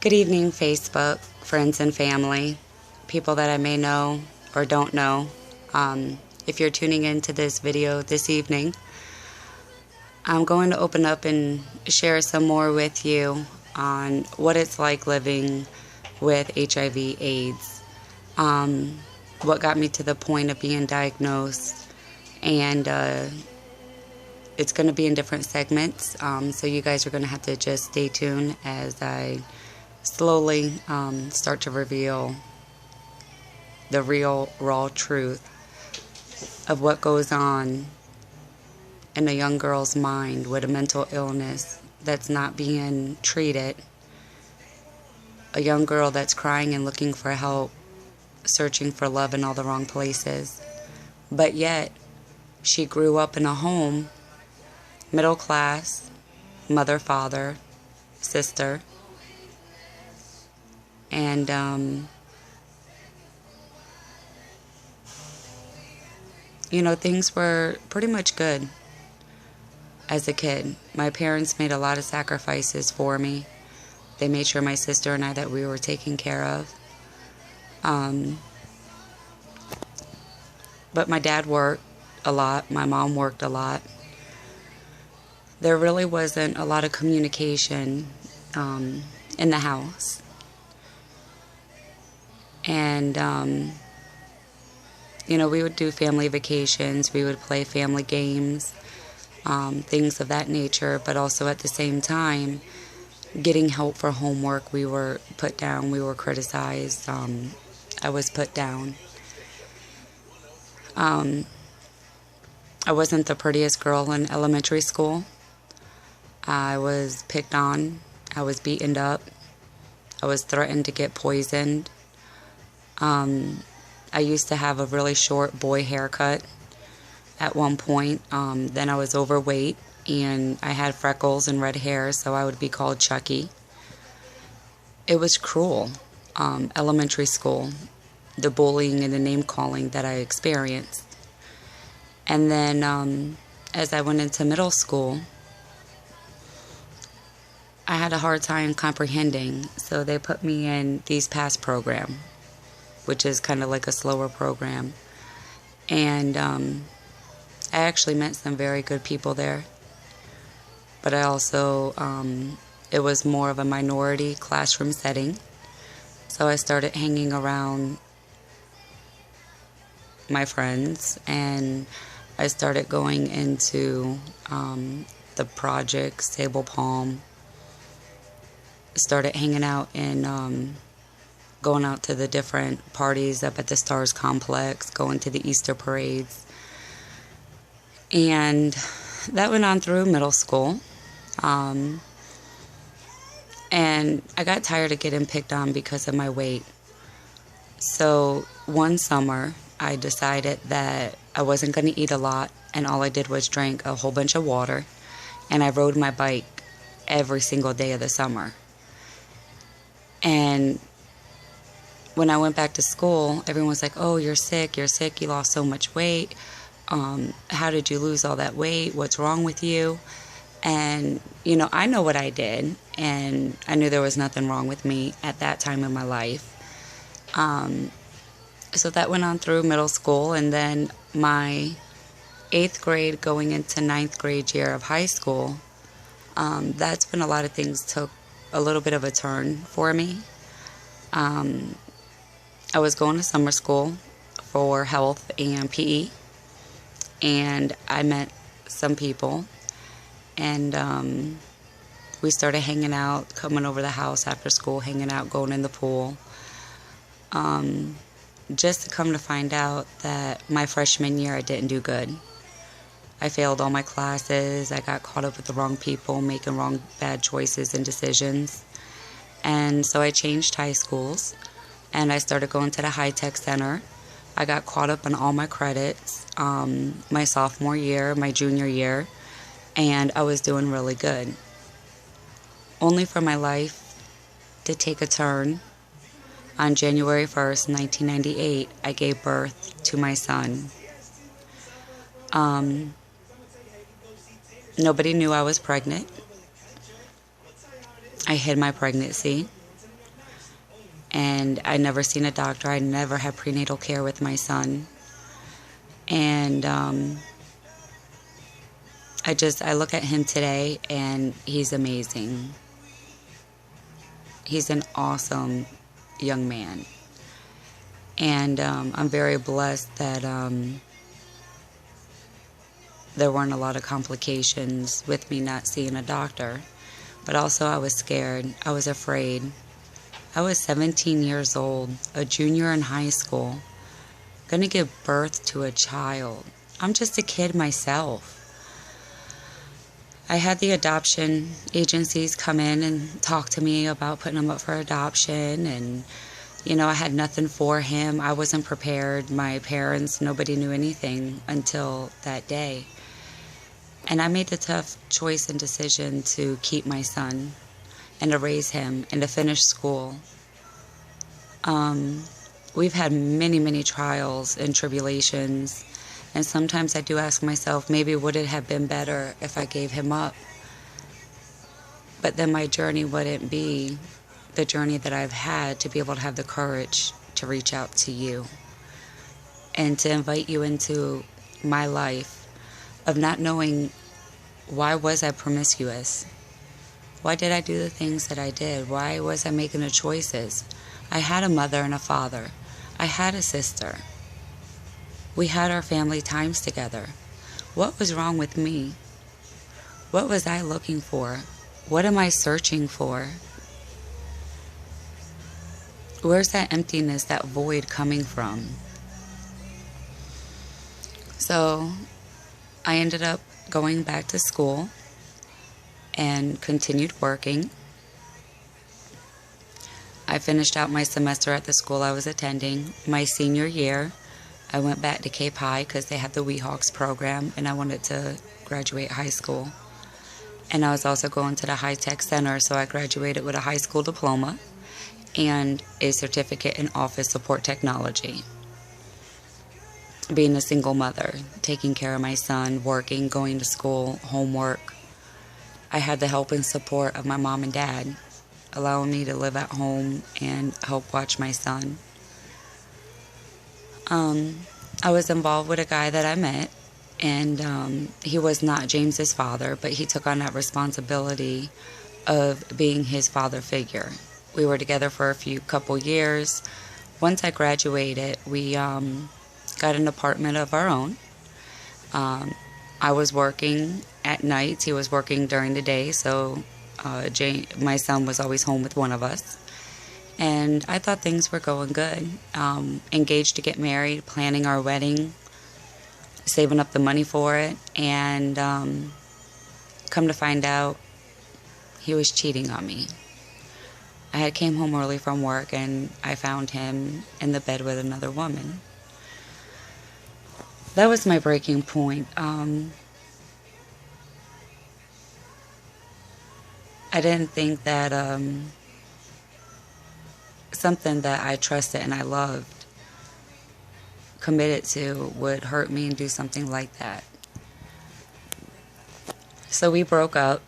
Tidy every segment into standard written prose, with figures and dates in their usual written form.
Good evening, Facebook, friends and family, people that I may know or don't know. If you're tuning into this video this evening, I'm going to open up and share some more with you on what it's like living with HIV/AIDS, what got me to the point of being diagnosed, and it's going to be in different segments, so you guys are going to have to just stay tuned as I slowly start to reveal the real, raw truth of what goes on in a young girl's mind with a mental illness that's not being treated. A young girl that's crying and looking for help, searching for love in all the wrong places. But yet, she grew up in a home, middle class, mother, father, sister, and things were pretty much good as a kid. My parents made a lot of sacrifices for me. They made sure my sister and I that we were taken care of. But my dad worked a lot. My mom worked a lot. There really wasn't a lot of communication in the house. And, we would do family vacations. We would play family games, things of that nature. But also at the same time, getting help for homework, we were put down. We were criticized. I was put down. I wasn't the prettiest girl in elementary school. I was picked on. I was beaten up. I was threatened to get poisoned. I used to have a really short boy haircut at one point. Then I was overweight and I had freckles and red hair, so I would be called Chucky. It was cruel. Elementary school, the bullying and the name calling that I experienced. And then as I went into middle school, I had a hard time comprehending, so they put me in these PASS program, which is kind of like a slower program. And I actually met some very good people there. But I also, it was more of a minority classroom setting. So I started hanging around my friends, and I started going into the projects, Sable Palm. Started hanging out and going out to the different parties up at the Stars Complex, going to the Easter parades. And that went on through middle school. And I got tired of getting picked on because of my weight. So one summer, I decided that I wasn't going to eat a lot, and all I did was drink a whole bunch of water, and I rode my bike every single day of the summer. And when I went back to school, everyone was like, "Oh, you're sick, you lost so much weight. How did you lose all that weight? What's wrong with you?" And, I know what I did, and I knew there was nothing wrong with me at that time in my life. So that went on through middle school, and then my 8th grade going into 9th grade year of high school, that's when a lot of things took a little bit of a turn for me. I was going to summer school for health and PE, and I met some people, and we started hanging out, coming over the house after school, hanging out, going in the pool, just to come to find out that my freshman year I didn't do good. I failed all my classes. I got caught up with the wrong people, making bad choices and decisions. And so I changed high schools, and I started going to the high-tech center. I got caught up on all my credits my sophomore year, my junior year, and I was doing really good. Only for my life to take a turn. On January 1st, 1998, I gave birth to my son. Nobody knew I was pregnant. I hid my pregnancy. And I never seen a doctor. I never had prenatal care with my son. And I look at him today, and he's amazing. He's an awesome young man. And I'm very blessed that there weren't a lot of complications with me not seeing a doctor. But also I was scared. I was afraid. I was 17 years old, a junior in high school, gonna give birth to a child. I'm just a kid myself. I had the adoption agencies come in and talk to me about putting him up for adoption, and I had nothing for him. I wasn't prepared. My parents, nobody knew anything until that day. And I made the tough choice and decision to keep my son and to raise him and to finish school. We've had many, many trials and tribulations, and sometimes I do ask myself, maybe would it have been better if I gave him up? But then my journey wouldn't be the journey that I've had to be able to have the courage to reach out to you and to invite you into my life of not knowing, why was I promiscuous? Why did I do the things that I did? Why was I making the choices? I had a mother and a father. I had a sister. We had our family times together. What was wrong with me? What was I looking for? What am I searching for? Where's that emptiness, that void coming from? So I ended up going back to school and continued working. I finished out my semester at the school I was attending. My senior year, I went back to Cape High because they had the Weehawks program, and I wanted to graduate high school. And I was also going to the high-tech center, so I graduated with a high school diploma and a certificate in office support technology. Being a single mother, taking care of my son, working, going to school, homework. I had the help and support of my mom and dad, allowing me to live at home and help watch my son. I was involved with a guy that I met, and he was not James's father, but he took on that responsibility of being his father figure. We were together for a couple years. Once I graduated, we got an apartment of our own. I was working at nights. He was working during the day, so my son was always home with one of us. And I thought things were going good. Engaged to get married, planning our wedding, saving up the money for it, and come to find out, he was cheating on me. I had came home early from work, and I found him in the bed with another woman. That was my breaking point. I didn't think that something that I trusted and I loved, committed to, would hurt me and do something like that. So we broke up,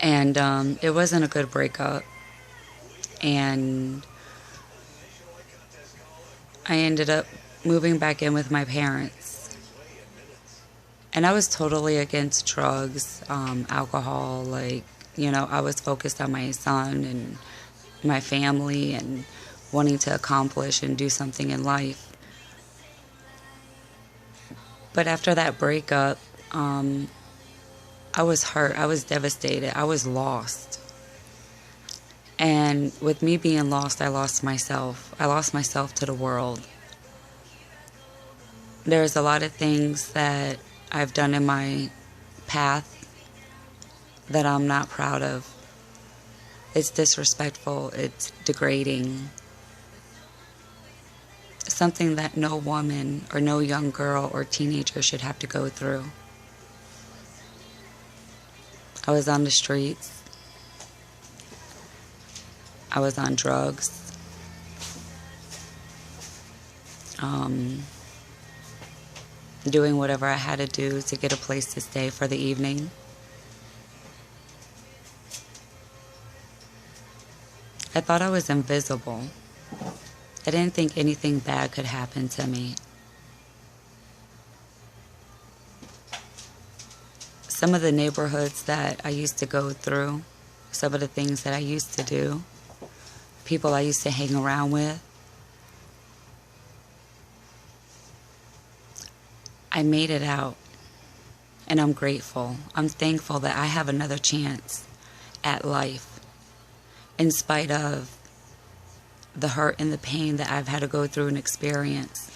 and it wasn't a good breakup. And I ended up moving back in with my parents. And I was totally against drugs, alcohol, I was focused on my son and my family and wanting to accomplish and do something in life. But after that breakup, I was hurt. I was devastated. I was lost. And with me being lost, I lost myself. I lost myself to the world. There's a lot of things that I've done in my path that I'm not proud of. It's disrespectful. It's degrading. Something that no woman or no young girl or teenager should have to go through. I was on the streets. I was on drugs. Doing whatever I had to do to get a place to stay for the evening. I thought I was invisible. I didn't think anything bad could happen to me. Some of the neighborhoods that I used to go through, some of the things that I used to do, people I used to hang around with, I made it out, and I'm grateful. I'm thankful that I have another chance at life, in spite of the hurt and the pain that I've had to go through and experience,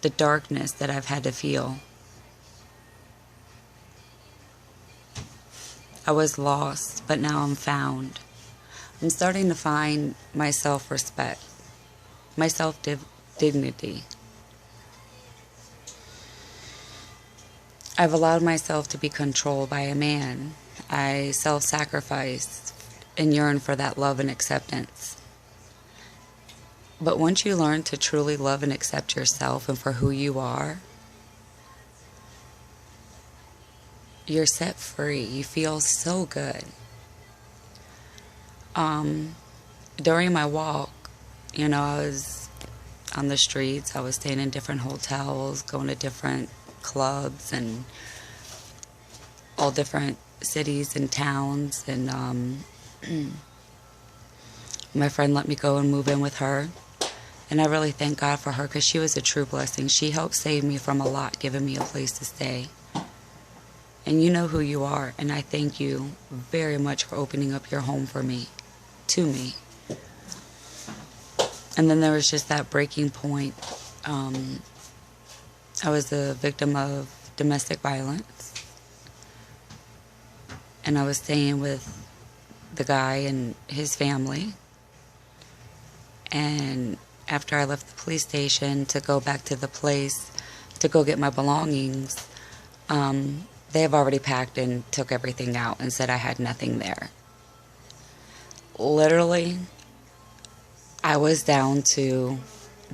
the darkness that I've had to feel. I was lost, but now I'm found. I'm starting to find my self-respect, my self-dignity. I've allowed myself to be controlled by a man. I self-sacrifice and yearn for that love and acceptance. But once you learn to truly love and accept yourself and for who you are, you're set free. You feel so good. During my walk, I was on the streets. I was staying in different hotels, going to different clubs and all different cities and towns. And my friend let me go and move in with her. And I really thank God for her because she was a true blessing. She helped save me from a lot, giving me a place to stay. And you know who you are, and I thank you very much for opening up your home for me, to me. And then there was just that breaking point. I was a victim of domestic violence, and I was staying with the guy and his family. And after I left the police station to go back to the place to go get my belongings, they have already packed and took everything out and said I had nothing there. Literally, I was down to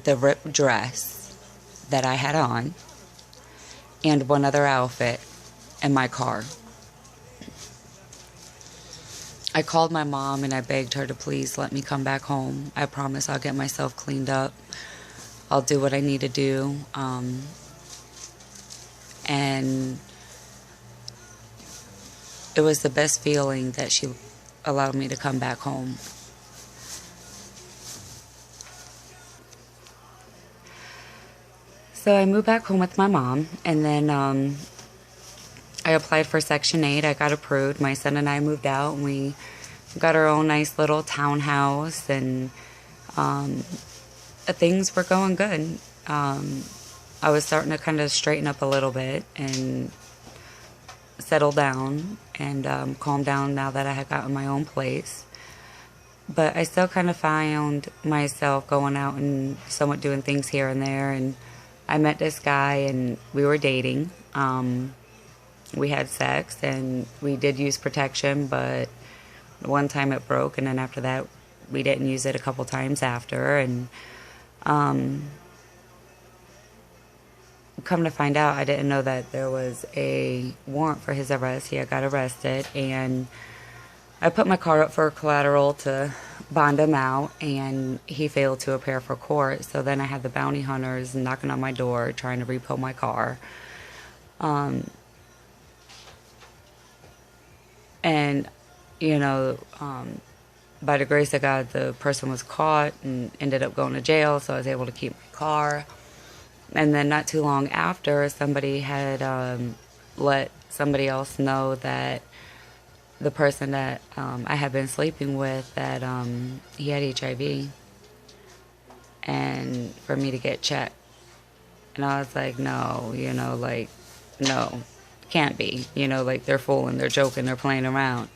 the ripped dress that I had on and one other outfit in my car. I called my mom and I begged her to please let me come back home. I promise I'll get myself cleaned up. I'll do what I need to do. And it was the best feeling that she allowed me to come back home. So I moved back home with my mom, and then I applied for Section 8. I got approved. My son and I moved out, and we got our own nice little townhouse, and things were going good. I was starting to kind of straighten up a little bit and settle down and calm down now that I had gotten my own place. But I still kind of found myself going out and somewhat doing things here and there, and I met this guy and we were dating. We had sex and we did use protection, but one time it broke, and then after that we didn't use it a couple times after. And come to find out, I didn't know that there was a warrant for his arrest. He had got arrested, and I put my car up for collateral to bond him out, and he failed to appear for court. So then I had the bounty hunters knocking on my door trying to repo my car. And, by the grace of God, the person was caught and ended up going to jail, so I was able to keep my car. And then not too long after, somebody had let somebody else know that the person that I had been sleeping with, that he had HIV, and for me to get checked. And I was like, no, no, can't be. They're fooling, they're joking, they're playing around.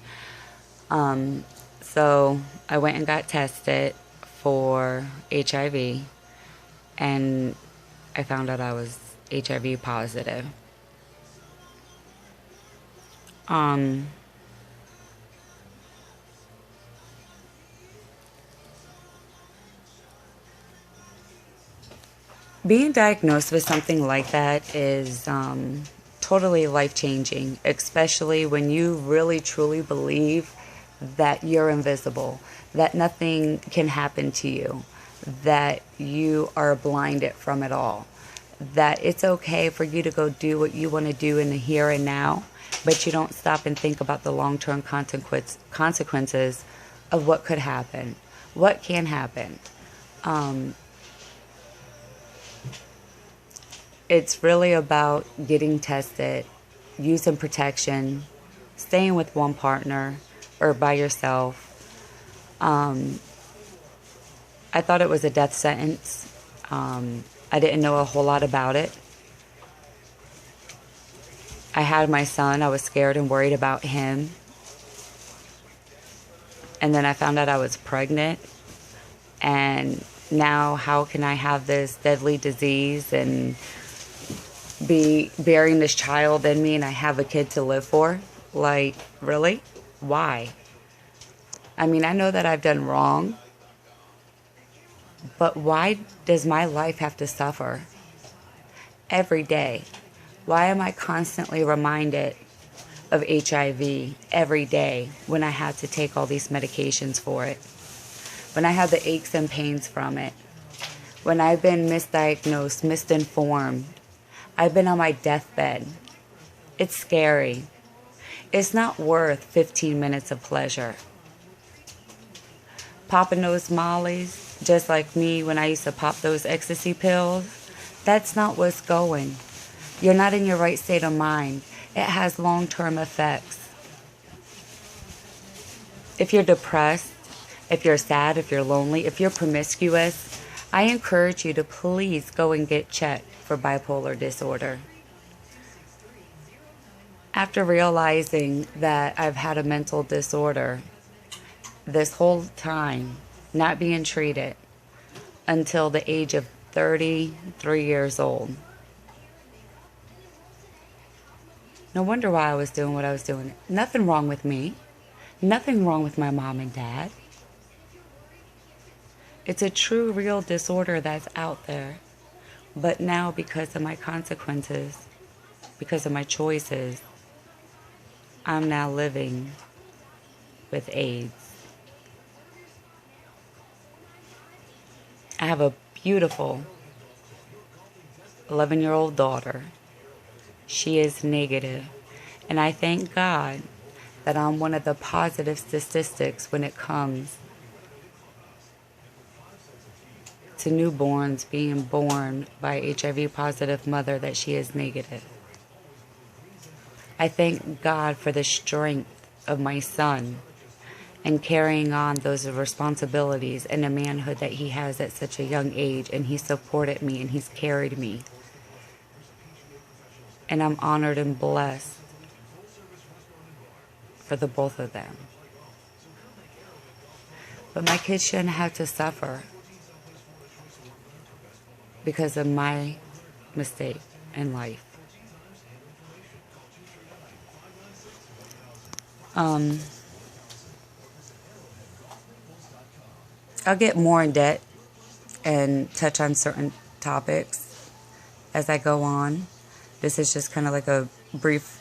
So I went and got tested for HIV, and I found out I was HIV positive. Being diagnosed with something like that is totally life-changing, especially when you really truly believe that you're invisible, that nothing can happen to you, that you are blinded from it all, that it's okay for you to go do what you want to do in the here and now, but you don't stop and think about the long-term consequences of what could happen, what can happen. It's really about getting tested, using protection, staying with one partner or by yourself. I thought it was a death sentence. I didn't know a whole lot about it. I had my son. I was scared and worried about him. And then I found out I was pregnant. And now how can I have this deadly disease and be bearing this child in me and I have a kid to live for? Like, really? Why? I mean, I know that I've done wrong, but why does my life have to suffer every day? Why am I constantly reminded of HIV every day when I have to take all these medications for it? When I have the aches and pains from it? When I've been misdiagnosed, misinformed? I've been on my deathbed. It's scary. It's not worth 15 minutes of pleasure. Popping those mollies, just like me when I used to pop those ecstasy pills, that's not what's going. You're not in your right state of mind. It has long-term effects. If you're depressed, if you're sad, if you're lonely, if you're promiscuous, I encourage you to please go and get checked for bipolar disorder. After realizing that I've had a mental disorder this whole time, not being treated until the age of 33 years old. No wonder why I was doing what I was doing. Nothing wrong with me. Nothing wrong with my mom and dad. It's a true, real disorder that's out there. But now, because of my consequences, because of my choices, I'm now living with AIDS. I have a beautiful 11-year-old daughter. She is negative. And I thank God that I'm one of the positive statistics when it comes to newborns being born by HIV positive mother, that she is negative. I thank God for the strength of my son and carrying on those responsibilities and the manhood that he has at such a young age, and he supported me and he's carried me. And I'm honored and blessed for the both of them. But my kids shouldn't have to suffer because of my mistake in life. I'll get more in depth and touch on certain topics as I go on. This is just kind of like a brief